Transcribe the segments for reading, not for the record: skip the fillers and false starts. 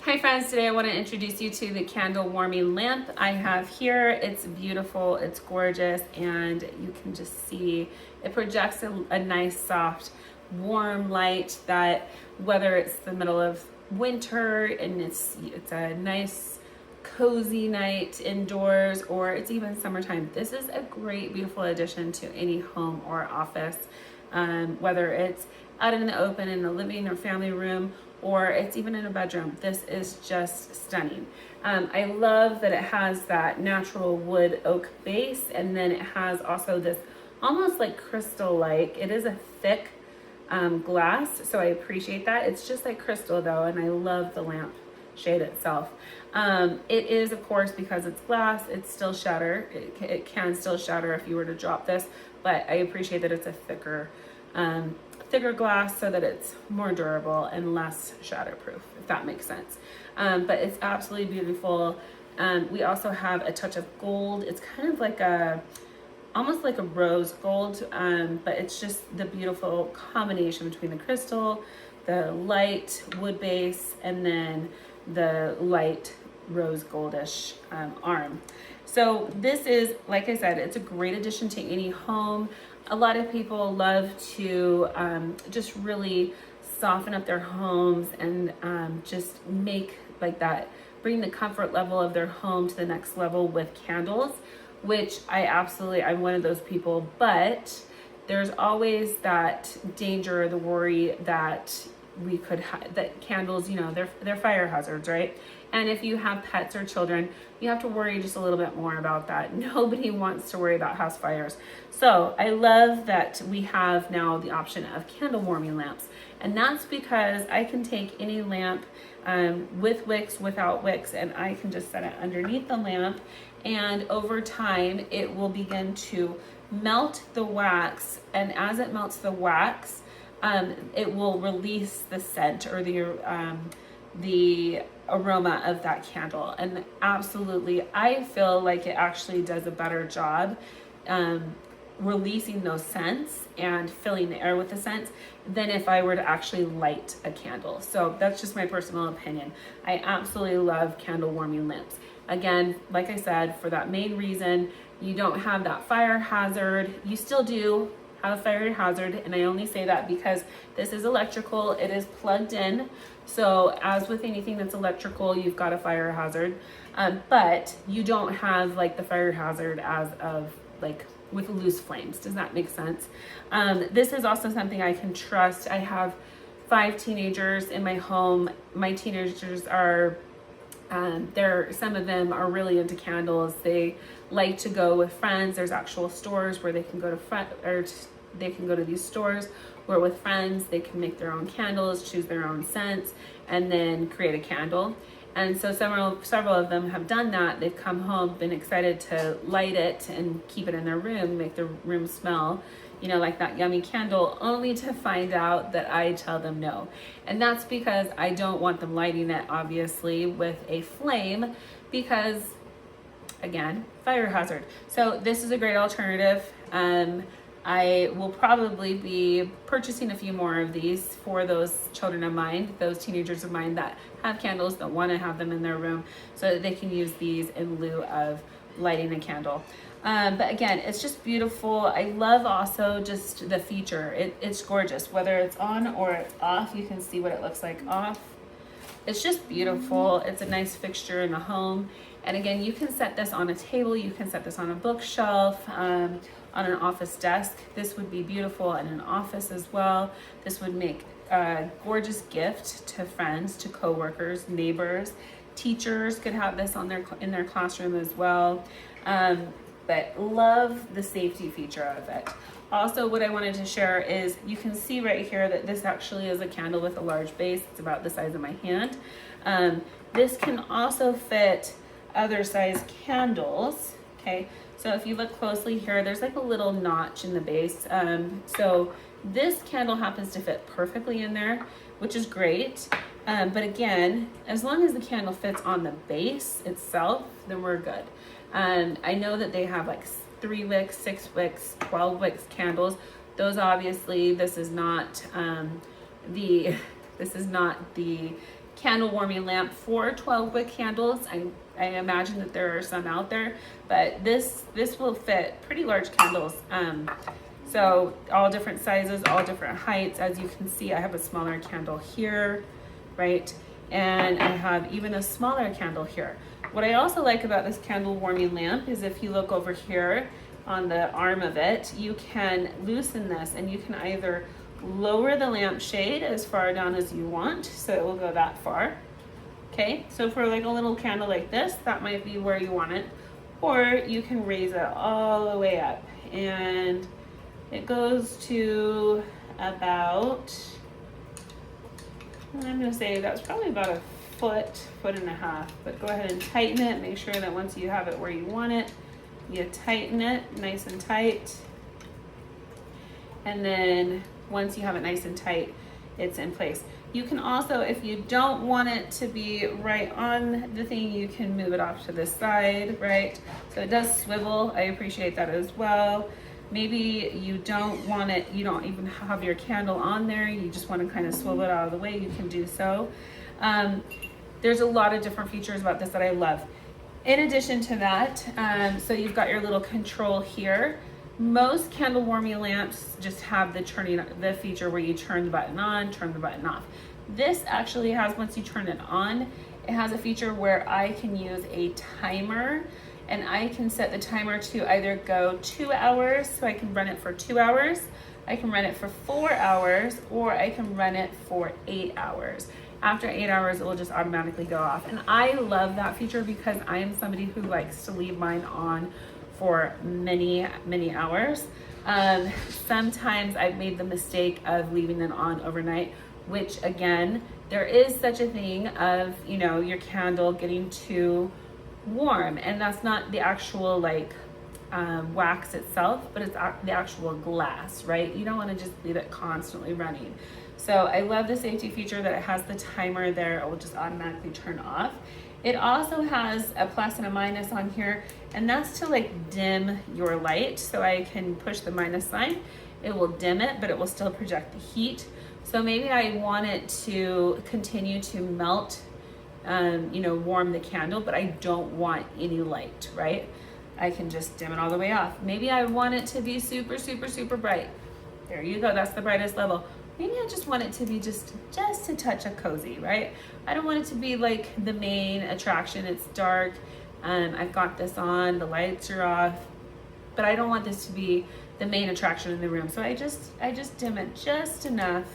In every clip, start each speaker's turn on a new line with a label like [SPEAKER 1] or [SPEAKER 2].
[SPEAKER 1] Hi friends, today I want to introduce you to the candle warming lamp I have here. It's beautiful, it's gorgeous, and you can just see it projects a nice soft warm light that whether it's the middle of winter and it's a nice cozy night indoors or it's even summertime, this is a great beautiful addition to any home or office, whether it's out in the open in a living or family room or it's even in a bedroom. This is just stunning. I love that it has that natural wood oak base, and then it has also this almost like crystal-like. It is a thick glass, so I appreciate that. It's just like crystal though, and I love the lamp shade itself. It is, of course, because it's glass, it's still shatter. It can still shatter if you were to drop this, but I appreciate that it's a thicker glass so that it's more durable and less shatterproof, if that makes sense. But it's absolutely beautiful. We also have a touch of gold. It's kind of like almost like a rose gold, but it's just the beautiful combination between the crystal, the light wood base, and then the light rose goldish arm. So this is, like I said, it's a great addition to any home. A lot of people love to just really soften up their homes and just make like that, bring the comfort level of their home to the next level with candles, which I'm one of those people, but there's always that danger, the worry that we could that candles, you know, they're fire hazards, right? And if you have pets or children, you have to worry just a little bit more about that. Nobody wants to worry about house fires. So I love that we have now the option of candle warming lamps. And that's because I can take any lamp with wicks, without wicks, and I can just set it underneath the lamp. And over time, it will begin to melt the wax. And as it melts the wax, it will release the scent or the aroma of that candle. And absolutely, I feel like it actually does a better job releasing those scents and filling the air with the scents than if I were to actually light a candle. So that's just my personal opinion. I absolutely love candle warming lamps. Again, like I said, for that main reason, you don't have that fire hazard. You still do have a fire hazard, and I only say that because this is electrical, it is plugged in. So as with anything that's electrical, you've got a fire hazard, but you don't have like the fire hazard as of like with loose flames. Does that make sense? This is also something I can trust. I have 5 teenagers in my home. My teenagers are some of them are really into candles. They like to go with friends. There's actual stores where they can go to they can go to these stores where with friends they can make their own candles, choose their own scents, and then create a candle. And so several of them have done that. They've come home, been excited to light it and keep it in their room, make the room smell, you know, like that yummy candle, only to find out that I tell them no. And that's because I don't want them lighting it, obviously, with a flame, because, again, fire hazard. So this is a great alternative. I will probably be purchasing a few more of these for those children of mine, those teenagers of mine that have candles, that want to have them in their room, so that they can use these in lieu of lighting a candle. But again, it's just beautiful. I love also just the feature. It's gorgeous, whether it's on or it's off. You can see what it looks like off. It's just beautiful. It's a nice fixture in the home. And again, you can set this on a table. You can set this on a bookshelf, on an office desk. This would be beautiful in an office as well. This would make a gorgeous gift to friends, to coworkers, neighbors. Teachers could have this on in their classroom as well. But love the safety feature of it. Also, what I wanted to share is you can see right here that this actually is a candle with a large base. It's about the size of my hand. This can also fit other size candles, okay? So if you look closely here, there's like a little notch in the base. So this candle happens to fit perfectly in there, which is great. But again, as long as the candle fits on the base itself, then we're good. I know that they have like 3 wicks, 6 wicks, 12 wicks candles. Those obviously, this is not the candle warming lamp for 12 wick candles. I imagine that there are some out there, but this will fit pretty large candles. So all different sizes, all different heights. As you can see, I have a smaller candle here, right? And I have even a smaller candle here. What I also like about this candle warming lamp is if you look over here on the arm of it, you can loosen this and you can either lower the lamp shade as far down as you want, so it will go that far. Okay, so for like a little candle like this, that might be where you want it. Or you can raise it all the way up, and it goes to about, I'm gonna say that's probably about a foot and a half, but go ahead and tighten it. Make sure that once you have it where you want it, you tighten it nice and tight. And then once you have it nice and tight, it's in place. You can also, if you don't want it to be right on the thing, you can move it off to the side, right? So it does swivel. I appreciate that as well. Maybe you don't want it, you don't even have your candle on there, you just want to kind of swivel it out of the way, you can do so. There's a lot of different features about this that I love. In addition to that, so you've got your little control here. Most candle warming lamps just have the feature where you turn the button on, turn the button off. This actually has, once you turn it on, it has a feature where I can use a timer, and I can set the timer to either go 2 hours, so I can run it for 2 hours, I can run it for 4 hours, or I can run it for 8 hours. After 8 hours, it will just automatically go off. And I love that feature because I am somebody who likes to leave mine on for many, many hours. Sometimes I've made the mistake of leaving it on overnight, which again, there is such a thing of, you know, your candle getting too warm, and that's not the actual like wax itself, but it's the actual glass, right? You don't want to just leave it constantly running. So I love the safety feature that it has the timer there. It will just automatically turn off. It also has a plus and a minus on here, and that's to like dim your light. So I can push the minus sign, it will dim it, but it will still project the heat. So maybe I want it to continue to melt, you know, warm the candle, but I don't want any light, right? I can just dim it all the way off. Maybe I want it to be super, super, super bright. There you go, that's the brightest level. Maybe I just want it to be just a touch of cozy, right? I don't want it to be like the main attraction. It's dark, I've got this on, the lights are off, but I don't want this to be the main attraction in the room. So I just dim it just enough,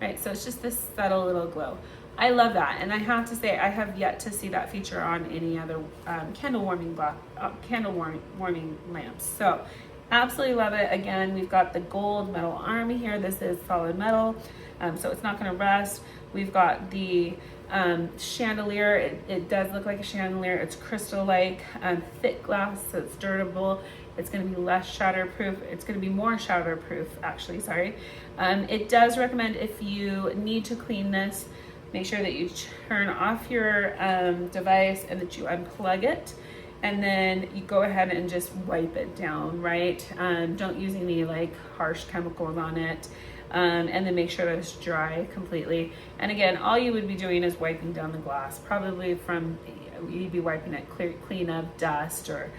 [SPEAKER 1] right? So it's just this subtle little glow. I love that, and I have to say I have yet to see that feature on any other candle warming lamps. So absolutely love it. Again, we've got the gold metal arm here. This is solid metal, so it's not going to rust. We've got the chandelier. It does look like a chandelier. It's crystal-like, thick glass, so it's durable. It's going to be less shatterproof. It's going to be more shatterproof, actually, sorry. It does recommend, if you need to clean this, make sure that you turn off your device and that you unplug it. And then you go ahead and just wipe it down, right? Don't use any like harsh chemicals on it. And then make sure that it's dry completely. And again, all you would be doing is wiping down the glass, probably from, you'd be wiping it clean of dust or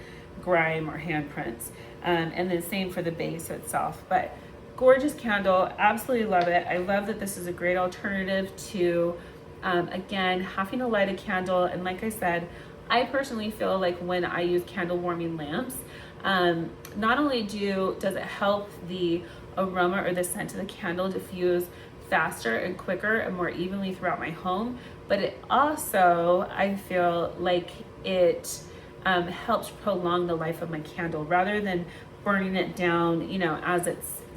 [SPEAKER 1] grime or handprints. And then same for the base itself. But gorgeous candle, absolutely love it. I love that this is a great alternative to, again, having to light a candle. And like I said, I personally feel like when I use candle warming lamps, not only does it help the aroma or the scent of the candle diffuse faster and quicker and more evenly throughout my home, but it also, I feel like it helps prolong the life of my candle rather than burning it down, you know, as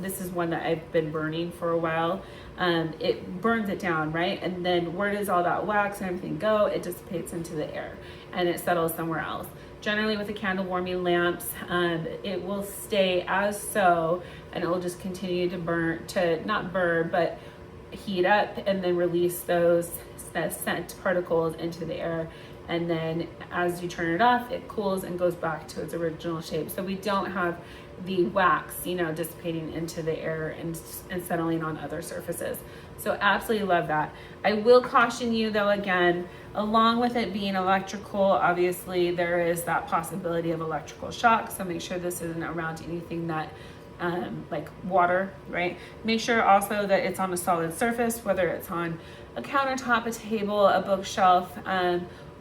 [SPEAKER 1] this is one that I've been burning for a while. It burns it down, right? And then where does all that wax and everything go? It dissipates into the air and it settles somewhere else. Generally with the candle warming lamps, it will stay as so, and it will just continue to not burn, but heat up and then release those scent particles into the air. And then as you turn it off, it cools and goes back to its original shape. So we don't have the wax, you know, dissipating into the air and settling on other surfaces. So absolutely love that. I will caution you though, again, along with it being electrical, obviously there is that possibility of electrical shock. So make sure this isn't around anything that like water, right? Make sure also that it's on a solid surface, whether it's on a countertop, a table, a bookshelf,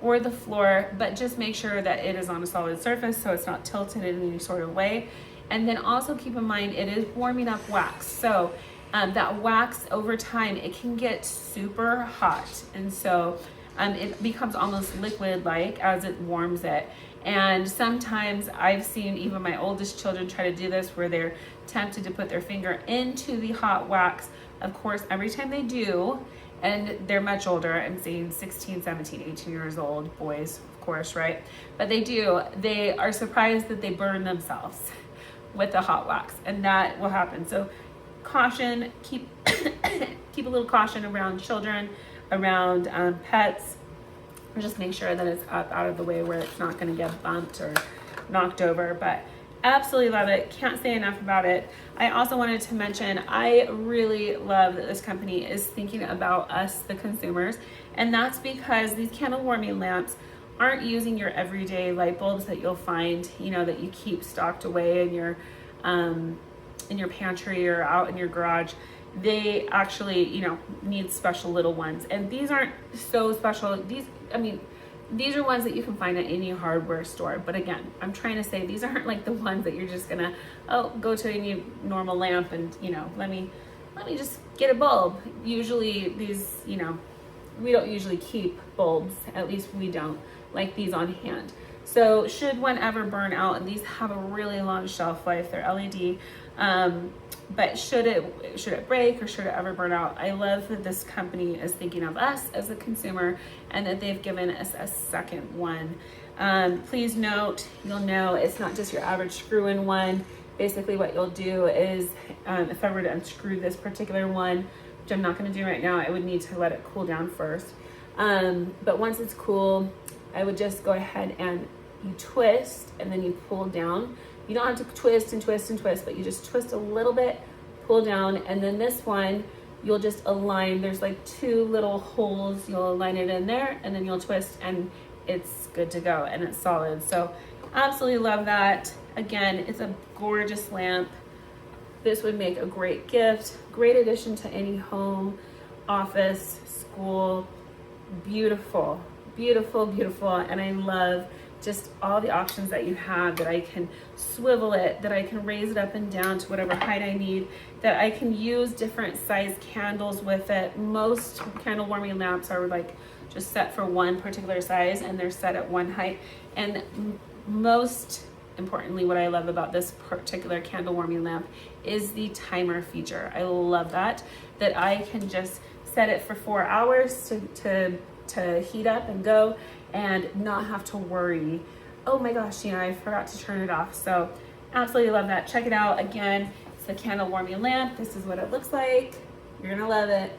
[SPEAKER 1] or the floor, but just make sure that it is on a solid surface so it's not tilted in any sort of way. And then also keep in mind it is warming up wax. So that wax over time, it can get super hot. And so it becomes almost liquid-like as it warms it. And sometimes I've seen even my oldest children try to do this where they're tempted to put their finger into the hot wax. Of course, every time they do, and they're much older, I'm saying 16, 17, 18 years old, boys, of course, right? But they are surprised that they burn themselves with the hot wax, and that will happen. So caution, keep keep a little caution around children, around pets. Just make sure that it's up out of the way where it's not going to get bumped or knocked over. But absolutely love it. Can't say enough about it. I also wanted to mention, I really love that this company is thinking about us, the consumers, and that's because these candle warming lamps aren't using your everyday light bulbs that you'll find, you know, that you keep stocked away in your pantry or out in your garage. They actually, you know, need special little ones, and these aren't so special. These are ones that you can find at any hardware store. But again, I'm trying to say these aren't like the ones that you're just gonna, go to any normal lamp and, you know, let me just get a bulb. Usually these, you know, we don't usually keep bulbs, at least we don't, like these on hand. So should one ever burn out, and these have a really long shelf life, they're LED, but should it break or should it ever burn out, I love that this company is thinking of us as a consumer and that they've given us a second one. Please note, you'll know it's not just your average screw-in one. Basically what you'll do is, if I were to unscrew this particular one, which I'm not going to do right now, I would need to let it cool down first. But once it's cool, I would just go ahead and you twist and then you pull down. You don't have to twist and twist and twist, but you just twist a little bit, pull down, and then this one, you'll just align. There's like 2 little holes. You'll align it in there, and then you'll twist, and it's good to go, and it's solid. So absolutely love that. Again, it's a gorgeous lamp. This would make a great gift, great addition to any home, office, school. Beautiful, beautiful, beautiful, and I love just all the options that you have, that I can swivel it, that I can raise it up and down to whatever height I need, that I can use different size candles with it. Most candle warming lamps are like just set for one particular size and they're set at one height. And most importantly, what I love about this particular candle warming lamp is the timer feature. I love that I can just set it for 4 hours to heat up and go, and not have to worry, oh my gosh, you know, I forgot to turn it off. So absolutely love that. Check it out. Again, it's the candle warming lamp. This is what it looks like. You're gonna love it.